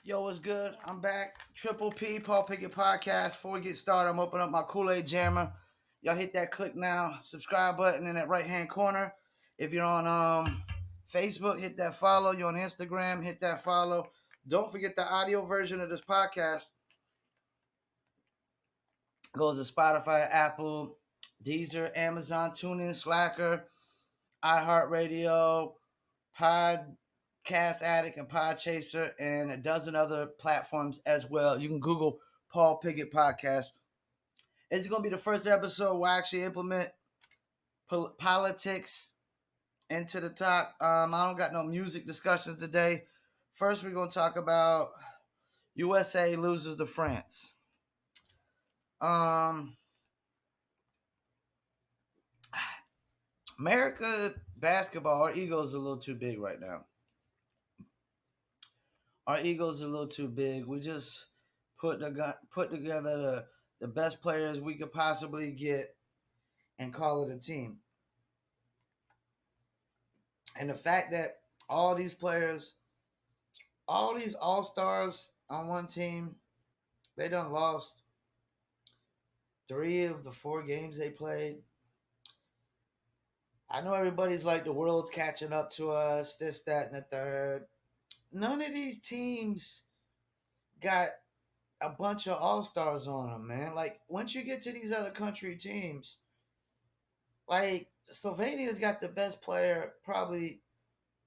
Yo, what's good? I'm back. Triple P, Paul Pickett Podcast. Before we get started, I'm opening up my Kool-Aid Jammer. Y'all hit that click now, subscribe button in that right-hand corner. If you're on Facebook, hit that follow. You're on Instagram, hit that follow. Don't forget the audio version of this podcast goes to Spotify, Apple, Deezer, Amazon, TuneIn, Slacker, iHeartRadio, Podcast Addict, and Podchaser, and a dozen other platforms as well. You can Google Paul Pickett Podcast. This is going to be the first episode where I actually implement politics into the talk. I don't got no music discussions today. First, we're going to talk about USA loses to France. Um, America basketball, our ego's a little too big right now. Our ego's a little too big. We just put together the best players we could possibly get and call it a team. And the fact that all these players, all these all stars on one team, they done lost 3 of the 4 games they played. I know everybody's like the world's catching up to us, this, that, and the third. None of these teams got a bunch of all stars on them, man. Like once you get to these other country teams, like Slovenia's got the best player probably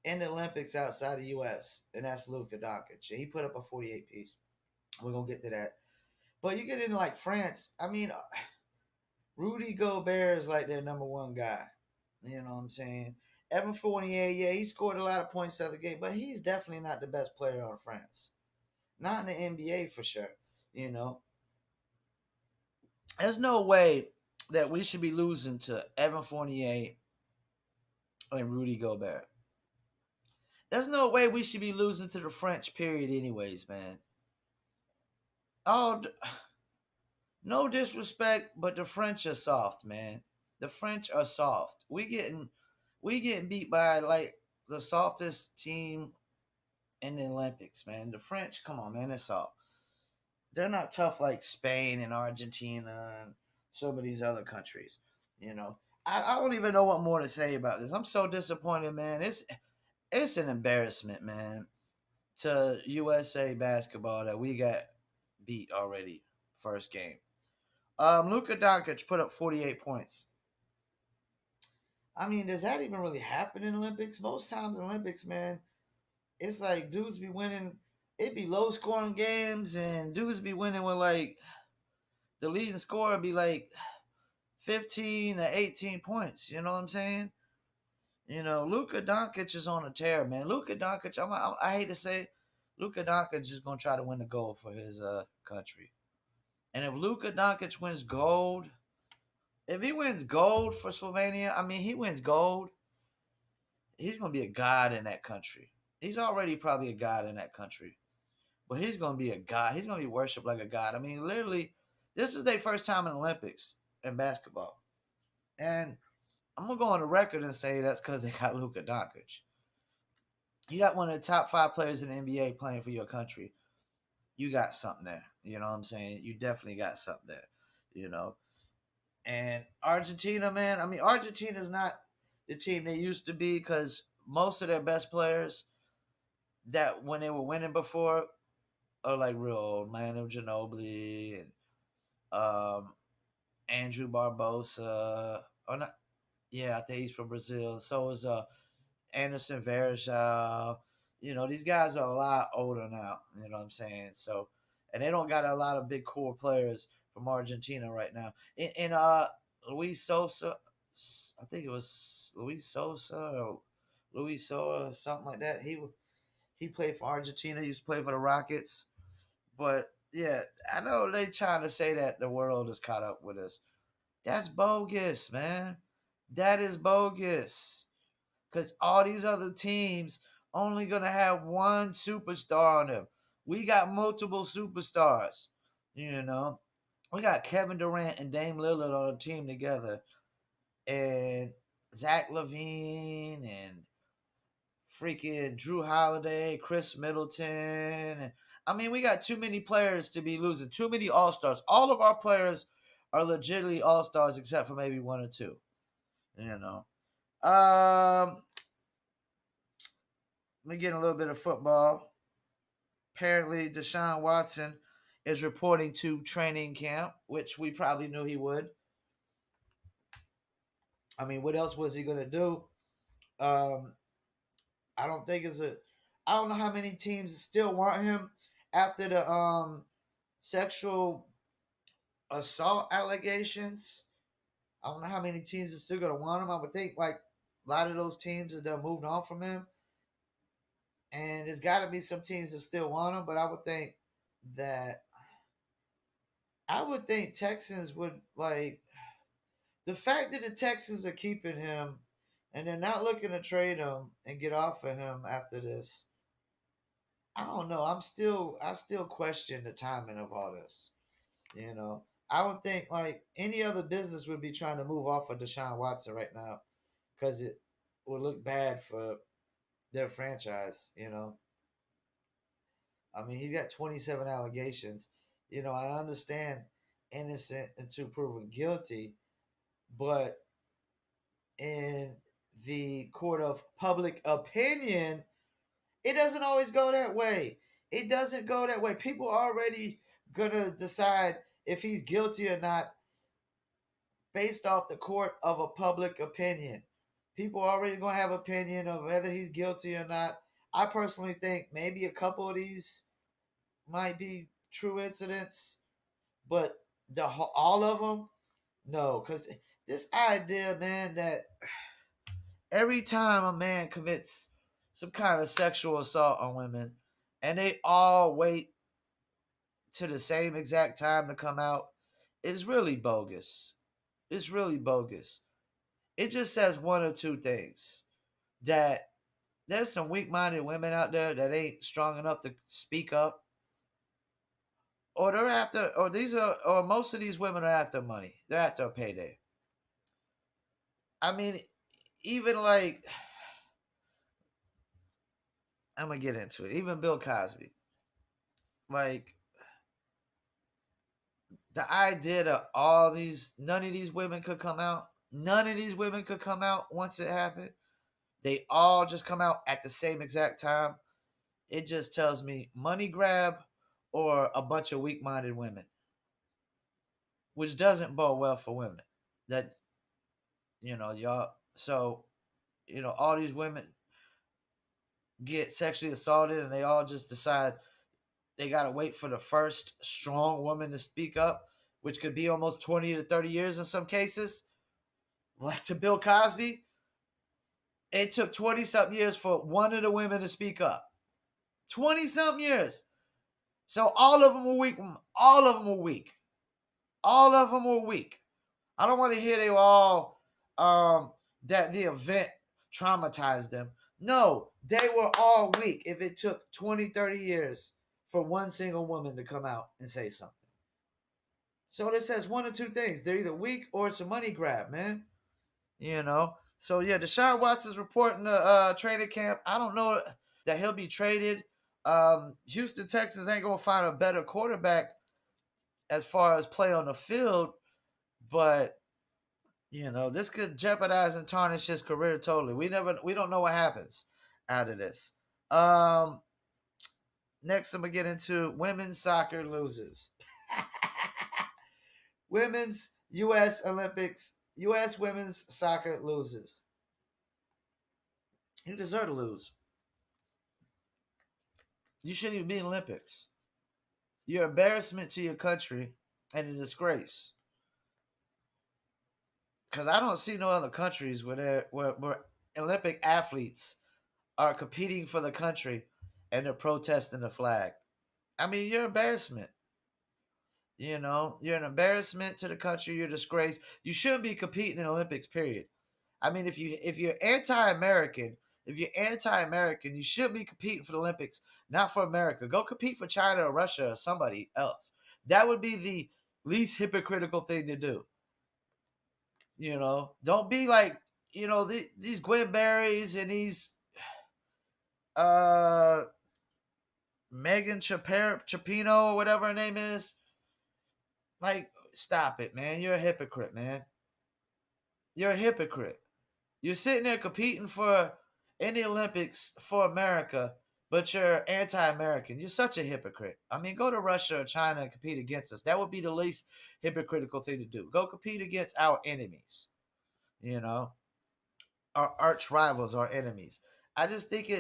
in the Olympics outside the U.S., and that's Luka Doncic. He put up a 48 piece. We're gonna get to that. But you get into like France. I mean, Rudy Gobert is like their number one guy. You know what I'm saying? Evan Fournier, yeah, he scored a lot of points the other game, but he's definitely not the best player on France. Not in the NBA for sure. You know, there's no way that we should be losing to Evan Fournier and Rudy Gobert. There's no way we should be losing to the French, period, anyways, man. Oh, no disrespect, but the French are soft, man. The French are soft. We getting beat by like the softest team in the Olympics, man. The French, come on, man, they're soft. They're not tough like Spain and Argentina and some of these other countries. You know, I don't even know what more to say about this. I'm so disappointed, man. It's an embarrassment, man, to USA basketball that we got beat already first game. Luka Doncic put up 48 points. I mean, does that even really happen in Olympics? Most times in Olympics, man, it's like dudes be winning. It be low scoring games, and dudes be winning with like the leading scorer be like 15 to 18 points. You know what I'm saying? You know, Luka Doncic is on a tear, man. Luka Doncic, I hate to say, Luka Doncic is gonna try to win the gold for his country. And if Luka Doncic wins gold, if he wins gold for Slovenia, I mean, he wins gold, he's going to be a god in that country. He's already probably a god in that country, but he's going to be a god. He's going to be worshipped like a god. I mean, literally, this is their first time in the Olympics in basketball. And I'm going to go on the record and say that's because they got Luka Doncic. You got one of the top 5 players in the NBA playing for your country. You got something there. You know what I'm saying? You definitely got something there. You know, and Argentina, man, I mean, Argentina's not the team they used to be because most of their best players that when they were winning before are like real old. Manu Ginobili and Andrew Barbosa. Or not, yeah, I think he's from Brazil. So is Anderson Varejao. You know, these guys are a lot older now. You know what I'm saying? So, and they don't got a lot of big core players from Argentina right now. In Luis Sosa, I think it was Luis Sosa or Luis Sosa, something like that. He played for Argentina. He used to play for the Rockets. But yeah, I know they trying to say that the world is caught up with us. That's bogus, man. That is bogus. Because all these other teams only gonna have one superstar on them. We got multiple superstars. You know, we got Kevin Durant and Dame Lillard on a team together, and Zach Levine and freaking Drew Holiday, Chris Middleton. And, I mean, we got too many players to be losing. Too many All Stars. All of our players are legitimately All Stars except for maybe one or two. You know. Let me get a little bit of football. Apparently, Deshaun Watson is reporting to training camp, which we probably knew he would. I mean, what else was he gonna do? Um, I don't think it's a. I don't know how many teams still want him after the sexual assault allegations. I don't know how many teams are still gonna want him. I would think like a lot of those teams have done moved on from him, and there's got to be some teams that still want him. But that I would think Texans would like the fact that the Texans are keeping him and they're not looking to trade him and get off of him after this. I don't know. I still question the timing of all this. You know, I would think like any other business would be trying to move off of Deshaun Watson right now because it would look bad for their franchise. You know, I mean, he's got 27 allegations. You know, I understand innocent until proven guilty, but in the court of public opinion, it doesn't always go that way. It doesn't go that way. People are already gonna decide if he's guilty or not based off the court of a public opinion. People are already gonna have opinion of whether he's guilty or not. I personally think maybe a couple of these might be true incidents, but all of them, no, because this idea, man, that every time a man commits some kind of sexual assault on women and they all wait to the same exact time to come out is really bogus. It's really bogus. It just says one or two things that there's some weak minded women out there that ain't strong enough to speak up. Or they're after, or most of these women are after money. They're after a payday. I mean, even like, I'm gonna get into it. Even Bill Cosby, like the idea that none of these women could come out. None of these women could come out once it happened. They all just come out at the same exact time. It just tells me money grab or a bunch of weak minded women, which doesn't bode well for women. That, y'all. So, all these women get sexually assaulted and they all just decide they got to wait for the first strong woman to speak up, which could be almost 20 to 30 years in some cases. Like to Bill Cosby, it took 20 something years for one of the women to speak up. 20 something years. So all of them were weak. All of them were weak. All of them were weak. I don't want to hear they were all that the event traumatized them. No, they were all weak if it took 20, 30 years for one single woman to come out and say something. So this says one or two things. They're either weak or it's a money grab, man. So yeah, Deshaun Watson's reporting to training camp. I don't know that he'll be traded. Houston Texans ain't gonna find a better quarterback as far as play on the field, but this could jeopardize and tarnish his career totally. We don't know what happens out of this. Next, I'm gonna get into women's soccer loses. Women's U.S. Olympics, U.S. women's soccer loses. You deserve to lose. You shouldn't even be in Olympics. You're an embarrassment to your country and a disgrace. Because I don't see no other countries where Olympic athletes are competing for the country and they're protesting the flag. I mean, you're an embarrassment. You're an embarrassment to the country. You're a disgrace. You shouldn't be competing in Olympics. Period. I mean, if you're anti-American, you should be competing for the Olympics, not for America. Go compete for China or Russia or somebody else. That would be the least hypocritical thing to do. Don't be like these Gwen Berries and these uh Megan Chapino or whatever her name is. Like, stop it, man. You're a hypocrite, man. You're a hypocrite. You're sitting there competing for in the Olympics for America, but you're anti-American. You're such a hypocrite. I mean, go to Russia or China and compete against us. That would be the least hypocritical thing to do. Go compete against our enemies. You know, our arch rivals, our enemies. I just think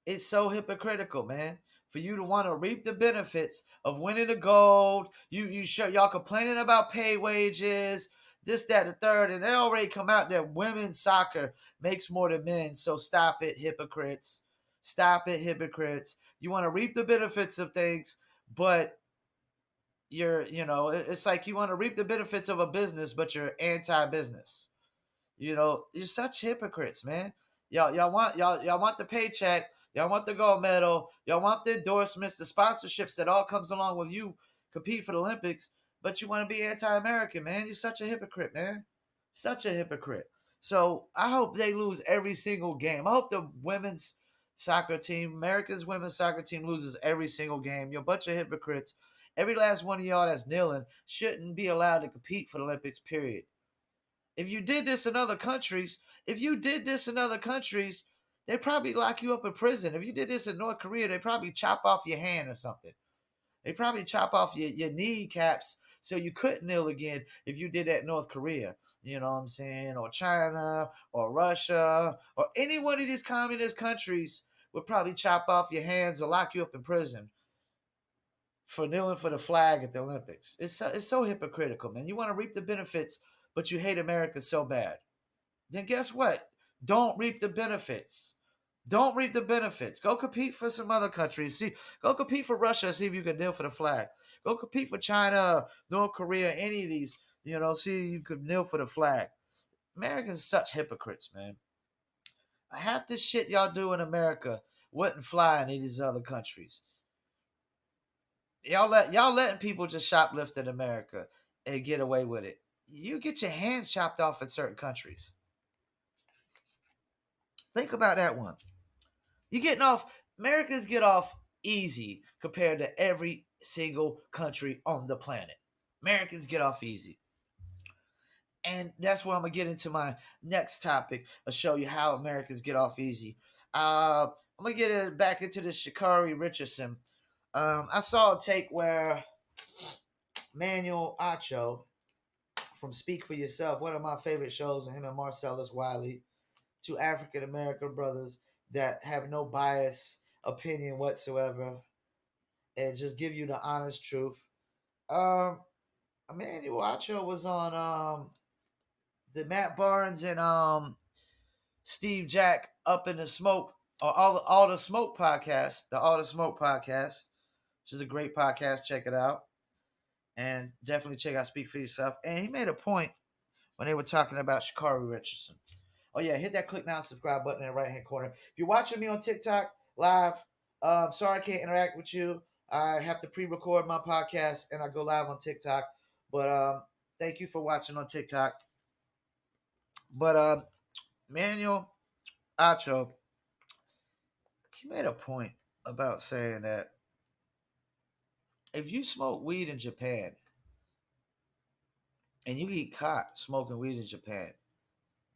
it's so hypocritical, man. For you to want to reap the benefits of winning the gold, you show y'all complaining about pay wages, this, that, the third, and they already come out that women's soccer makes more than men. So stop it, hypocrites. Stop it, hypocrites. You want to reap the benefits of things, but it's like you want to reap the benefits of a business, but you're anti-business. You're such hypocrites, man. Y'all want the paycheck, y'all want the gold medal, y'all want the endorsements, the sponsorships that all comes along with you compete for the Olympics, but you want to be anti-American, man. You're such a hypocrite, man. Such a hypocrite. So I hope they lose every single game. I hope the women's soccer team, America's women's soccer team, loses every single game. You're a bunch of hypocrites. Every last one of y'all that's kneeling shouldn't be allowed to compete for the Olympics, period. If you did this in other countries, they probably lock you up in prison. If you did this in North Korea, they probably chop off your hand or something. They probably chop off your kneecaps so you couldn't kneel again if you did that in North Korea. You know what I'm saying? Or China or Russia or any one of these communist countries would probably chop off your hands or lock you up in prison for kneeling for the flag at the Olympics. It's so hypocritical, man. You want to reap the benefits, but you hate America so bad. Then guess what? Don't reap the benefits. Don't reap the benefits. Go compete for some other countries. See, go compete for Russia. See if you can kneel for the flag. Go compete for China, North Korea, any of these. See if you could kneel for the flag. Americans are such hypocrites, man. Half this shit y'all do in America wouldn't fly in any of these other countries. Y'all letting people just shoplift in America and get away with it. You get your hands chopped off in certain countries. Think about that one. You getting off. Americans get off easy compared to every single country on the planet. Americans get off easy. And that's where I'm gonna get into my next topic. I'll show you how Americans get off easy. I'm gonna get it back into the Sha'Carri Richardson. I saw a take where Manuel Acho from Speak for Yourself, one of my favorite shows, and him and Marcellus Wiley, two African American brothers that have no bias opinion whatsoever and just give you the honest truth. Um, Emmanuel Acho was on the Matt Barnes and Steve Jack Up in the Smoke or all the Smoke podcast, the All the Smoke podcast, which is a great podcast. Check it out and definitely check out Speak for Yourself. And he made a point when they were talking about Sha'Carri Richardson. Oh yeah, hit that click now subscribe button in the right hand corner. If you're watching me on TikTok live, sorry I can't interact with you. I have to pre-record my podcast and I go live on TikTok. But thank you for watching on TikTok. But Manuel Acho, he made a point about saying that if you smoke weed in Japan and you get caught smoking weed in Japan,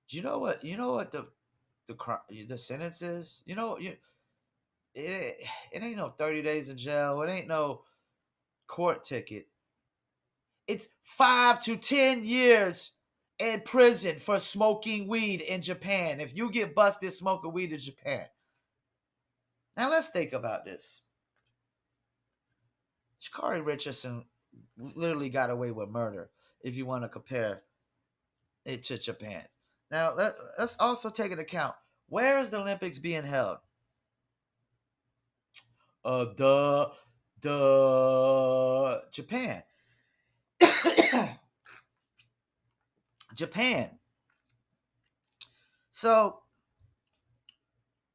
you know what the sentence is? It ain't no 30 days in jail. It ain't no court ticket. It's 5 to 10 years in prison for smoking weed in Japan. If you get busted smoking weed in Japan. Now let's think about this. Sha'Carri Richardson literally got away with murder if you want to compare it to Japan. Now let's also take into account, where is the Olympics being held? The Japan. Japan. So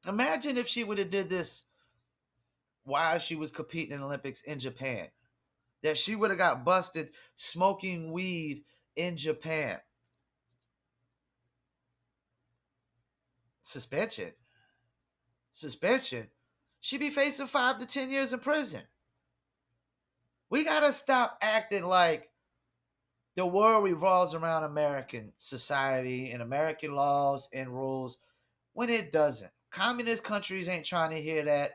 imagine if she would have did this while she was competing in the Olympics in Japan. That she would have got busted smoking weed in Japan. Suspension. suspension, she'd be facing 5 to 10 years in prison. We gotta stop acting like the world revolves around American society and American laws and rules when it doesn't. Communist countries ain't trying to hear that.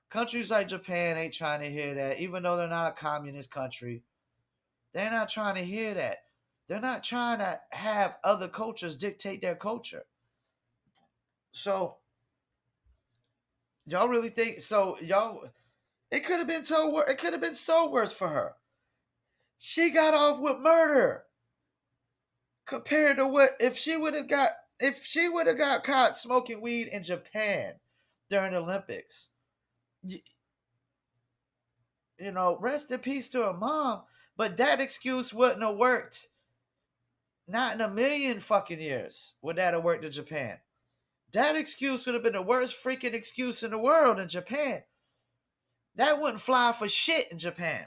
Countries like Japan ain't trying to hear that, even though they're not a communist country. They're not trying to hear that. They're not trying to have other cultures dictate their culture. So, y'all really think so? Y'all, it could have been so. It could have been so worse for her. She got off with murder compared to what if she would have got caught smoking weed in Japan during the Olympics. You, you know, rest in peace to her mom. But that excuse wouldn't have worked. Not in a million fucking years would that have worked in Japan. That excuse would have been the worst freaking excuse in the world in Japan. That wouldn't fly for shit in Japan.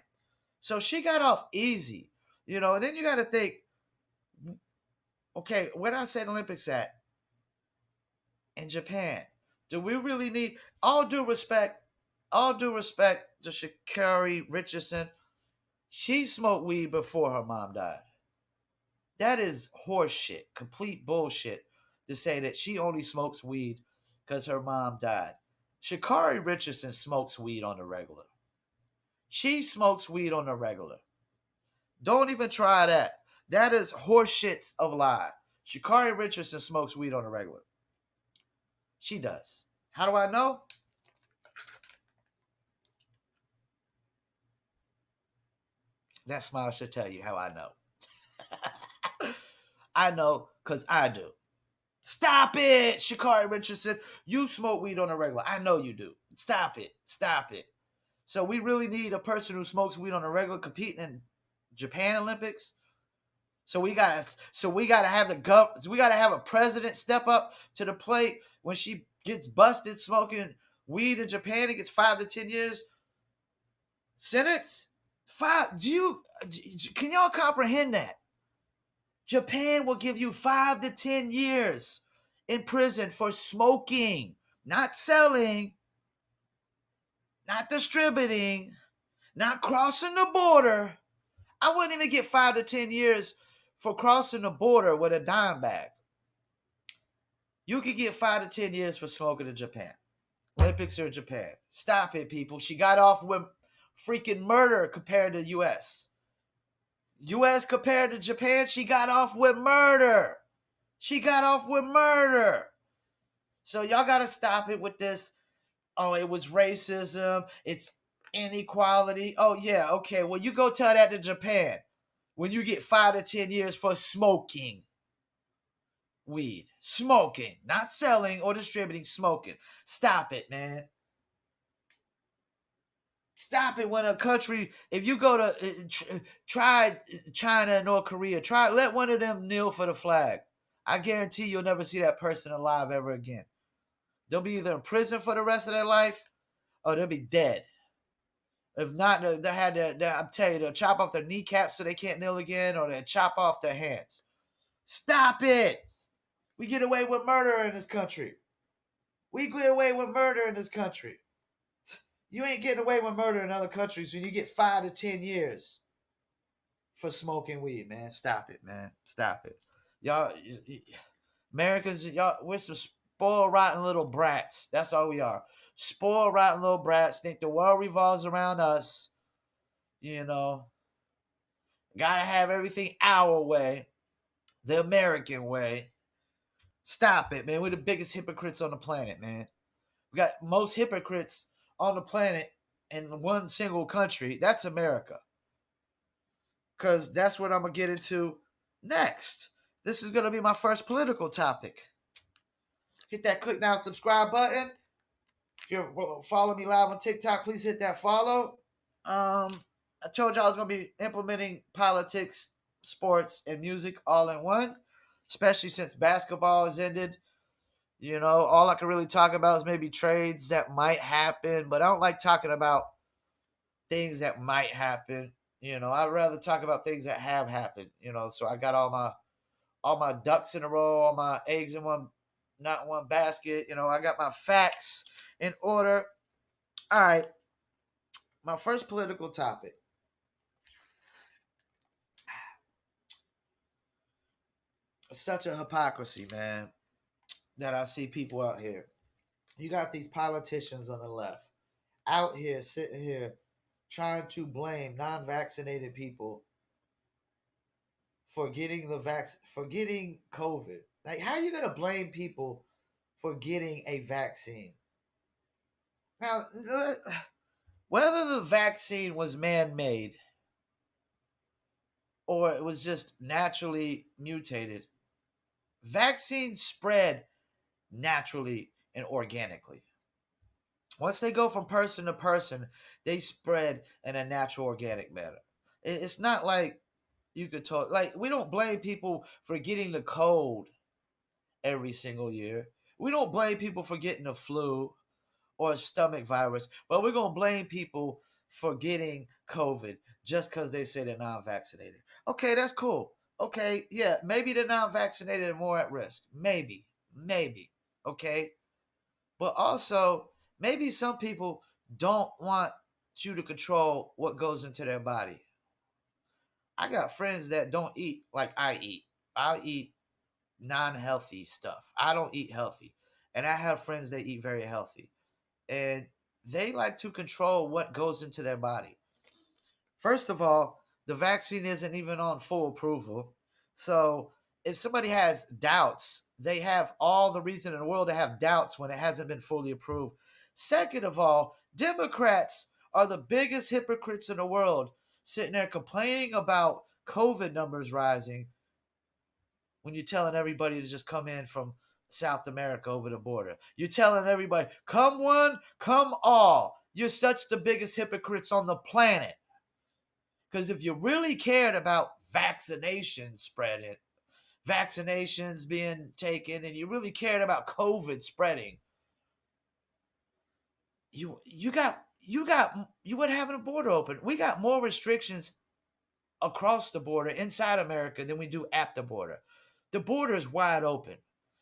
So she got off easy, you know. And then you got to think, okay, where did I say the Olympics at? In Japan. Do we really need all due respect? All due respect to Sha'Carri Richardson. She smoked weed before her mom died. That is horseshit, complete bullshit to say that she only smokes weed because her mom died. Sha'Carri Richardson smokes weed on the regular. She smokes weed on the regular. Don't even try that. That is horseshit of lie. Sha'Carri Richardson smokes weed on the regular. She does. How do I know? That smile should tell you how I know. I know because I do. Stop it, Sha'Carri Richardson. You smoke weed on a regular. I know you do. Stop it. Stop it. So we really need a person who smokes weed on a regular competing in Japan Olympics. So we gotta have we gotta have a president step up to the plate when she gets busted smoking weed in Japan and gets 5 to 10 years sentence. Five. Can y'all comprehend that? Japan will give you 5 to 10 years in prison for smoking, not selling, not distributing, not crossing the border. I wouldn't even get 5 to 10 years for crossing the border with a dime bag. You could get 5 to 10 years for smoking in Japan. Olympics are in Japan. Stop it, people. She got off with freaking murder compared to U.S. U.S. compared to Japan, she got off with murder. She got off with murder. So y'all got to stop it with this. Oh, it was racism. It's inequality. Oh, yeah. Okay. Well, you go tell that to Japan when you get 5 to 10 years for smoking weed. Smoking, not selling or distributing, smoking. Stop it, man. Stop it when a country, if you go to, try China and North Korea, let one of them kneel for the flag. I guarantee you'll never see that person alive ever again. They'll be either in prison for the rest of their life or they'll be dead. If not, I'm telling you, they'll chop off their kneecaps so they can't kneel again, or they'll chop off their hands. Stop it! We get away with murder in this country. We get away with murder in this country. You ain't getting away with murder in other countries when you get 5 to 10 years for smoking weed, man. Stop it, man. Stop it. Y'all, Americans, y'all, we're some spoiled, rotten little brats. That's all we are. Spoiled, rotten little brats. Think the world revolves around us. You know, gotta have everything our way, the American way. Stop it, man. We're the biggest hypocrites on the planet, man. We got most hypocrites on the planet in one single country. That's America. Because that's what I'm going to get into next. This is going to be my first political topic. Hit that click now, subscribe button. If you're following me live on TikTok, please hit that follow. I told y'all I was going to be implementing politics, sports, and music all in one, especially since basketball has ended. You know, all I can really talk about is maybe trades that might happen, but I don't like talking about things that might happen. You know, I'd rather talk about things that have happened. You know, so I got all my ducks in a row, all my eggs in one not one basket. I got my facts in order. All right, my first political topic. Such a hypocrisy, man, that I see people out here. You got these politicians on the left out here sitting here trying to blame non-vaccinated people for getting for getting COVID. Like, how are you gonna blame people for getting a vaccine? Now, whether the vaccine was man-made or it was just naturally mutated, vaccines spread naturally and organically. Once they go from person to person, they spread in a natural, organic manner. It's not like you could talk like we don't blame people for getting the cold every single year. We don't blame people for getting the flu or a stomach virus, but we're gonna blame people for getting COVID just because they say they're non-vaccinated. Okay, that's cool. Okay, yeah, maybe the non-vaccinated are more at risk. Maybe. Okay, but also maybe some people don't want you to control what goes into their body. I got friends that don't eat like I eat. I eat non-healthy stuff. I don't eat healthy. And I have friends that eat very healthy. And they like to control what goes into their body. First of all, the vaccine isn't even on full approval. So if somebody has doubts, they have all the reason in the world to have doubts when it hasn't been fully approved. Second of all, Democrats are the biggest hypocrites in the world, sitting there complaining about COVID numbers rising when you're telling everybody to just come in from South America over the border. You're telling everybody, come one, come all. You're such the biggest hypocrites on the planet. Because if you really cared about vaccinations spreading, vaccinations being taken, and you really cared about COVID spreading, you would have a border open. We got more restrictions across the border inside America than we do at the border. The border is wide open.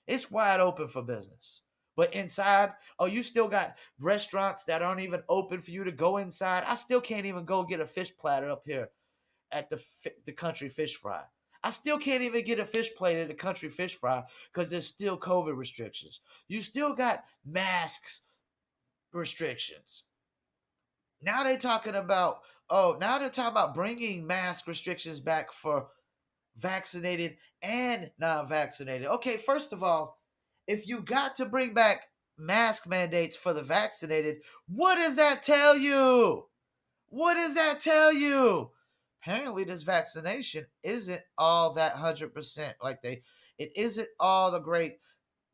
It's wide open for business. But inside, oh, you still got restaurants that aren't even open for you to go inside. I still can't even go get a fish platter up here at the country fish fry. I still can't even get a fish plate at the country fish fry because there's still COVID restrictions. You still got masks restrictions. Now they're talking about now they're talking about bringing mask restrictions back for vaccinated and non-vaccinated. Okay, first of all, if you got to bring back mask mandates for the vaccinated, what does that tell you? What does that tell you? Apparently, this vaccination isn't all that 100% like it isn't all the great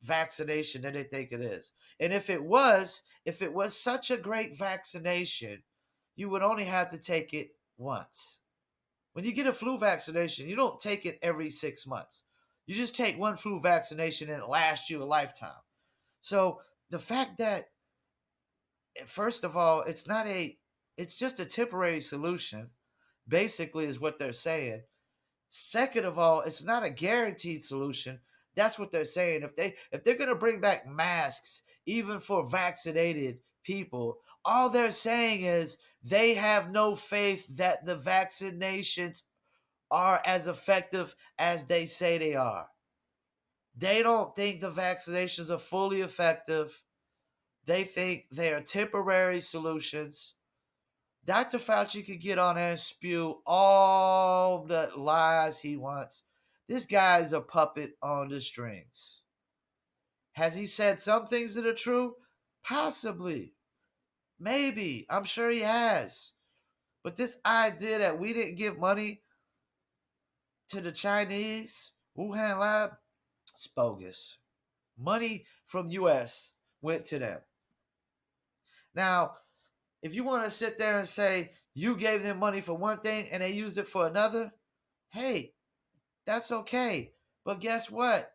vaccination that they think it is. And if it was such a great vaccination, you would only have to take it once. When you get a flu vaccination, you don't take it every 6 months. You just take one flu vaccination and it lasts you a lifetime. So the fact that, first of all, it's just a temporary solution, basically, is what they're saying. Second of all, it's not a guaranteed solution. That's what they're saying. If they're gonna bring back masks, even for vaccinated people, all they're saying is they have no faith that the vaccinations are as effective as they say they are. They don't think the vaccinations are fully effective. They think they are temporary solutions. Dr. Fauci could get on there and spew all the lies he wants. This guy is a puppet on the strings. Has he said some things that are true? Possibly. Maybe. I'm sure he has. But this idea that we didn't give money to the Chinese Wuhan lab, it's bogus. Money from US went to them. Now, if you want to sit there and say you gave them money for one thing and they used it for another, hey, that's okay. But guess what?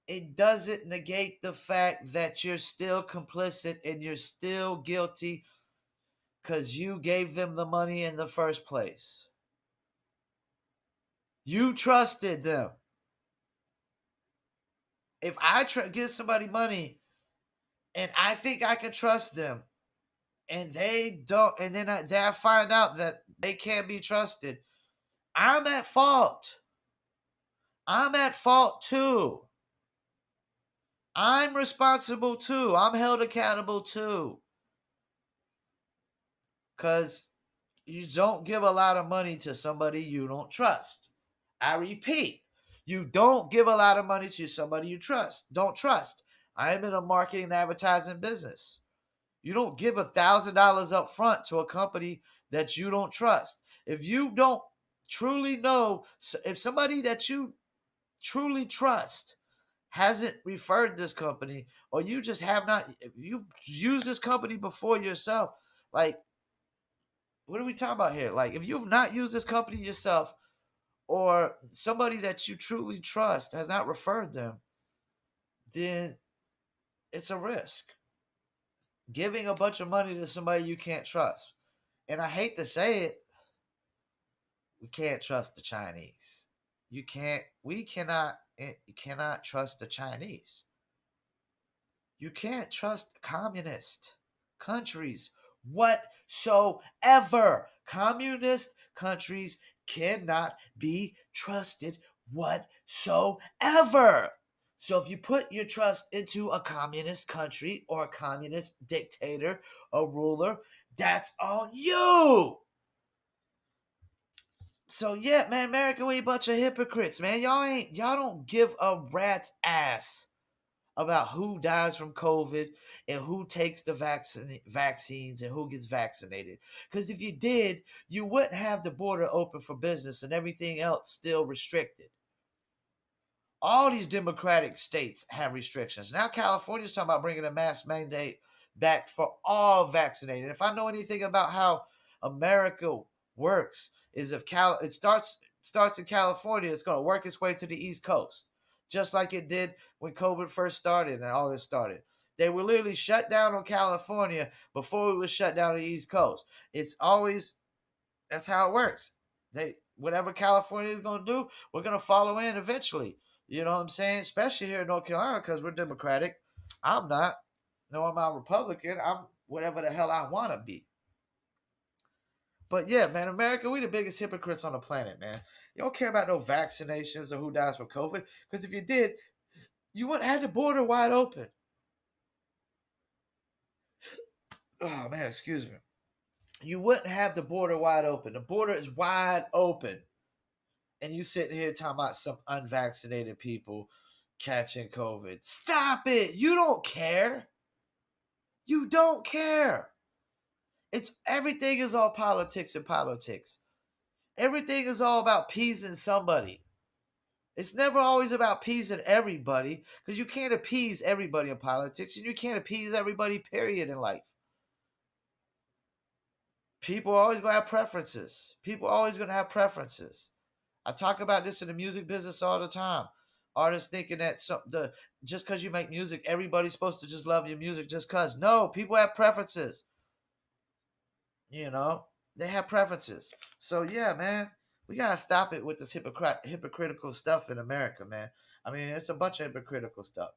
It doesn't negate the fact that you're still complicit and you're still guilty because you gave them the money in the first place. You trusted them. If I give somebody money and I think I can trust them, and they don't, and then I find out that they can't be trusted, I'm at fault. I'm at fault too. I'm responsible too. I'm held accountable too. Because you don't give a lot of money to somebody you don't trust. I repeat, you don't give a lot of money to somebody you don't trust. I am in a marketing and advertising business. You don't give $1,000 up front to a company that you don't trust. If you don't truly know, if somebody that you truly trust hasn't referred this company, or you just have not, if you used this company before yourself, like, what are we talking about here? Like, if you've not used this company yourself, or somebody that you truly trust has not referred them, then it's a risk. Giving a bunch of money to somebody you can't trust. And I hate to say it, we can't trust the Chinese. You cannot trust the Chinese. You can't trust communist countries whatsoever. Communist countries cannot be trusted whatsoever. So if you put your trust into a communist country or a communist dictator, a ruler, that's on you. So yeah, man, America, we a bunch of hypocrites, man. Y'all don't give a rat's ass about who dies from COVID and who takes the vaccines and who gets vaccinated. Because if you did, you wouldn't have the border open for business and everything else still restricted. All these democratic states have restrictions. Now California's talking about bringing a mask mandate back for all vaccinated. If I know anything about how America works, is if it starts in California, it's going to work its way to the East Coast, just like it did when COVID first started and all this started. They were literally shut down on California before we were shut down on the East Coast. It's always That's how it works. Whatever California is going to do, we're going to follow in eventually. You know what I'm saying? Especially here in North Carolina because we're Democratic. I'm not. No, I'm not Republican. I'm whatever the hell I want to be. But yeah, man, America, we the biggest hypocrites on the planet, man. You don't care about no vaccinations or who dies from COVID. Because if you did, you wouldn't have the border wide open. Oh man, excuse me. You wouldn't have the border wide open. The border is wide open. And you sitting here talking about some unvaccinated people catching COVID. Stop it. You don't care. You don't care. It's everything is all politics and politics. Everything is all about appeasing somebody. It's never always about appeasing everybody because you can't appease everybody in politics and you can't appease everybody, period, in life. People are always going to have preferences. People are always going to have preferences. I talk about this in the music business all the time. Artists thinking that just because you make music, everybody's supposed to just love your music just because. No, people have preferences. You know, they have preferences. So yeah, man, we gotta stop it with this hypocritical stuff in America, man. I mean, it's a bunch of hypocritical stuff.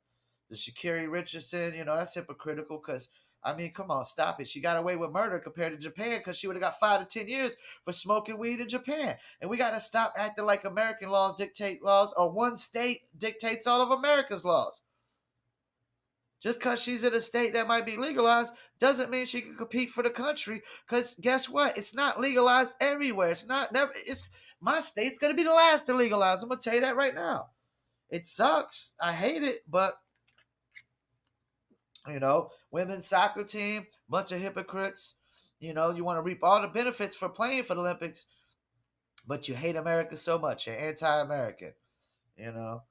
The Sha'Carri Richardson, that's hypocritical because I mean, come on, stop it. She got away with murder compared to Japan because she would have got 5 to 10 years for smoking weed in Japan. And we gotta stop acting like American laws dictate laws or one state dictates all of America's laws. Just because she's in a state that might be legalized doesn't mean she can compete for the country. Because guess what? It's not legalized everywhere. It's not never. It's my state's gonna be the last to legalize. I'm gonna tell you that right now. It sucks. I hate it, but women's soccer team, bunch of hypocrites. You want to reap all the benefits for playing for the Olympics, but you hate America so much. You're anti-American. You know,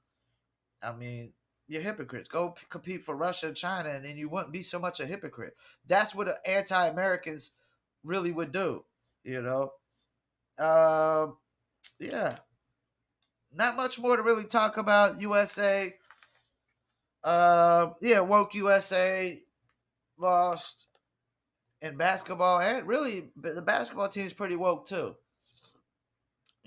I mean, you're hypocrites. Go compete for Russia and China, and then you wouldn't be so much a hypocrite. That's what anti-Americans really would do. You know, yeah. Not much more to really talk about. USA. Yeah, woke USA lost in basketball, and really the basketball team is pretty woke too.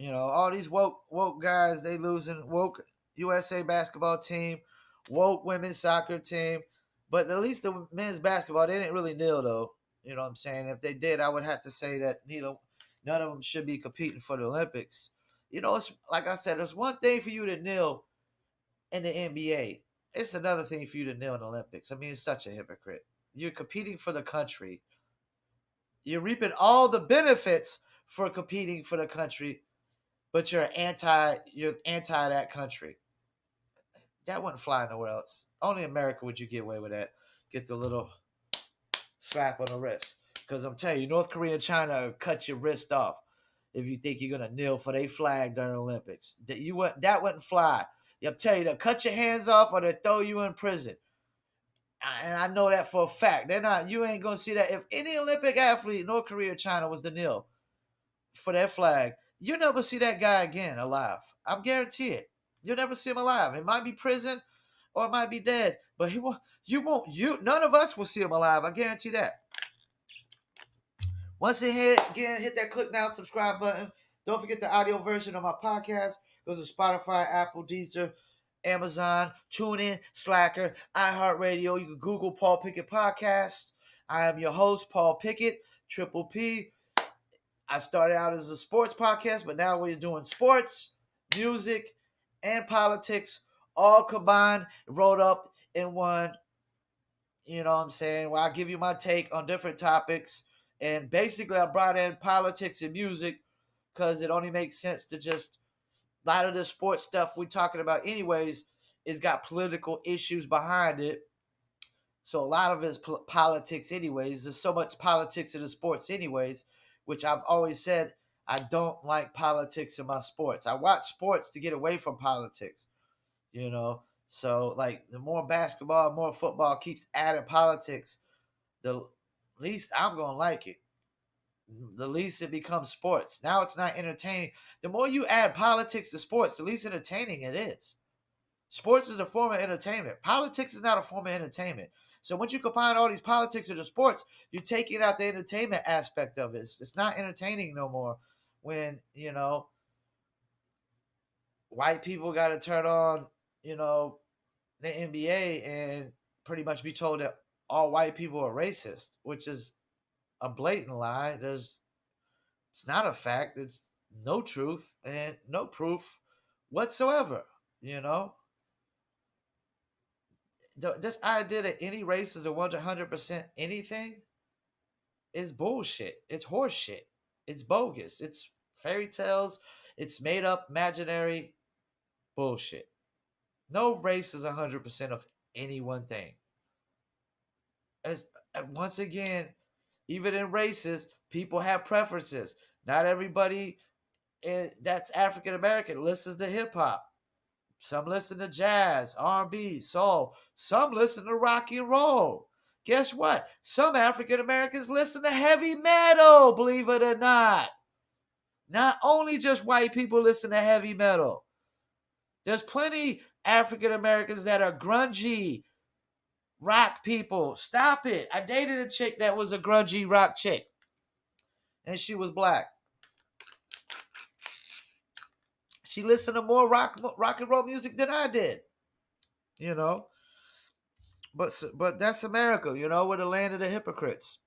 All these woke guys, they losing. Woke USA basketball team woke women's soccer team. But at least the men's basketball, they didn't really kneel though. You know what I'm saying? If they did, I would have to say that none of them should be competing for the Olympics. It's like I said, it's one thing for you to kneel in the NBA. It's another thing for you to kneel in the Olympics. I mean, it's such a hypocrite. You're competing for the country. You're reaping all the benefits for competing for the country, but you're anti that country. That wouldn't fly nowhere else. Only America would you get away with that. Get the little slap on the wrist. Because I'm telling you, North Korea and China cut your wrist off if you think you're gonna kneel for their flag during the Olympics. That wouldn't fly. I'm telling you, they'll cut your hands off or they'll throw you in prison. And I know that for a fact. You ain't gonna see that. If any Olympic athlete, North Korea or China, was to kneel for that flag, you'll never see that guy again alive. I'm guaranteed it. You'll never see him alive. It might be prison or it might be dead, but none of us will see him alive. I guarantee that. Once again, hit that click now, subscribe button. Don't forget the audio version of my podcast. Goes to Spotify, Apple, Deezer, Amazon, TuneIn, Slacker, iHeartRadio. You can Google Paul Pickett Podcasts. I am your host, Paul Pickett, Triple P. I started out as a sports podcast, but now we're doing sports, music, and politics all combined, rolled up in one. You know what I'm saying? Where I give you my take on different topics. And basically, I brought in politics and music because it only makes sense to just a lot of the sports stuff we're talking about, anyways, is got political issues behind it. So a lot of it's politics, anyways. There's so much politics in the sports, anyways, which I've always said I don't like politics in my sports. I watch sports to get away from politics, you know. So like the more basketball, more football keeps adding politics, the least I'm gonna like it. The least it becomes sports. Now it's not entertaining. The more you add politics to sports, the least entertaining it is. Sports is a form of entertainment. Politics is not a form of entertainment. So once you combine all these politics into sports, you're taking out the entertainment aspect of it. It's not entertaining no more. When white people got to turn on, the NBA and pretty much be told that all white people are racist, which is a blatant lie. It's not a fact. It's no truth and no proof whatsoever. You know, this idea that any race is a 100% anything is bullshit. It's horseshit. It's bogus. It's fairy tales. It's made up, imaginary bullshit. No race is 100% of any one thing. As once again, even in races, people have preferences. Not everybody that's African American listens to hip hop. Some listen to jazz, R&B, soul. Some listen to rock and roll. Guess what? Some African Americans listen to heavy metal, believe it or not. Not only just white people listen to heavy metal. There's plenty African Americans that are grungy rock people. Stop it. I dated a chick that was a grungy rock chick. And she was black. She listened to more rock and roll music than I did. You know. But that's America, we're the land of the hypocrites.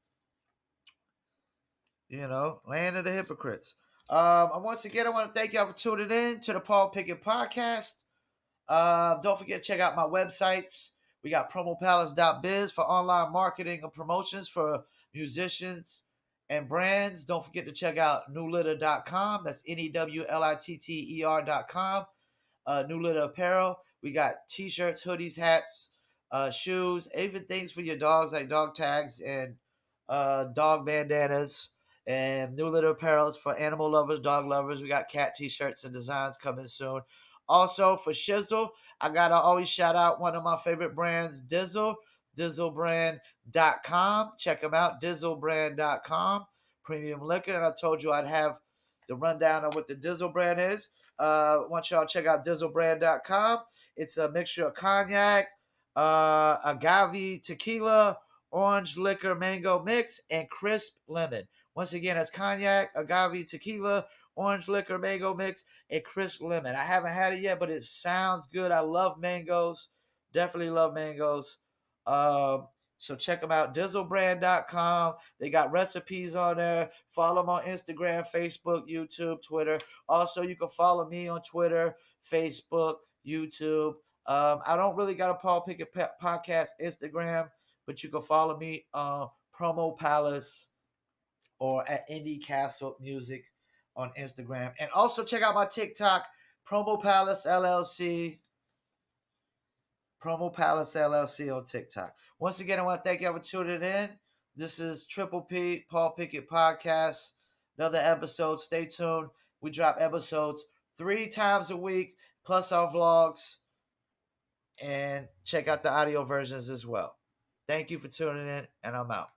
Land of the hypocrites. Once again, I want to thank y'all for tuning in to the Paul Pickett Podcast. Don't forget to check out my websites. We got promopalace.biz for online marketing and promotions for musicians and brands. Don't forget to check out newlitter.com. That's NEWLITTER.com. New Litter Apparel. We got t-shirts, hoodies, hats, shoes, even things for your dogs like dog tags and dog bandanas. And New Litter Apparels for animal lovers, dog lovers. We got cat t-shirts and designs coming soon. Also for Shizzle, I gotta always shout out one of my favorite brands, Dizzle, dizzlebrand.com. Check them out, dizzlebrand.com. Premium liquor. And I told you I'd have the rundown of what the Dizzle brand is. Want y'all check out dizzlebrand.com. It's a mixture of cognac, agave tequila, orange liquor mango mix, and crisp lemon. Once again, that's cognac, agave tequila, orange liquor mango mix, and crisp lemon. I haven't had it yet, but it sounds good. I love mangoes. Definitely love mangoes. Um, so check them out, dizzlebrand.com. They got recipes on there. Follow them on Instagram, Facebook, YouTube, Twitter. Also, you can follow me on Twitter, Facebook, YouTube. I don't really got a Paul Pickett podcast Instagram, but you can follow me on Promo Palace or at Indie Castle Music on Instagram. And also check out my TikTok, Promo Palace LLC. Promo Palace LLC on TikTok. Once again, I want to thank you for tuning in. This is Triple P, Paul Pickett Podcast. Another episode. Stay tuned. We drop episodes 3 times a week, plus our vlogs. And check out the audio versions as well. Thank you for tuning in, and I'm out.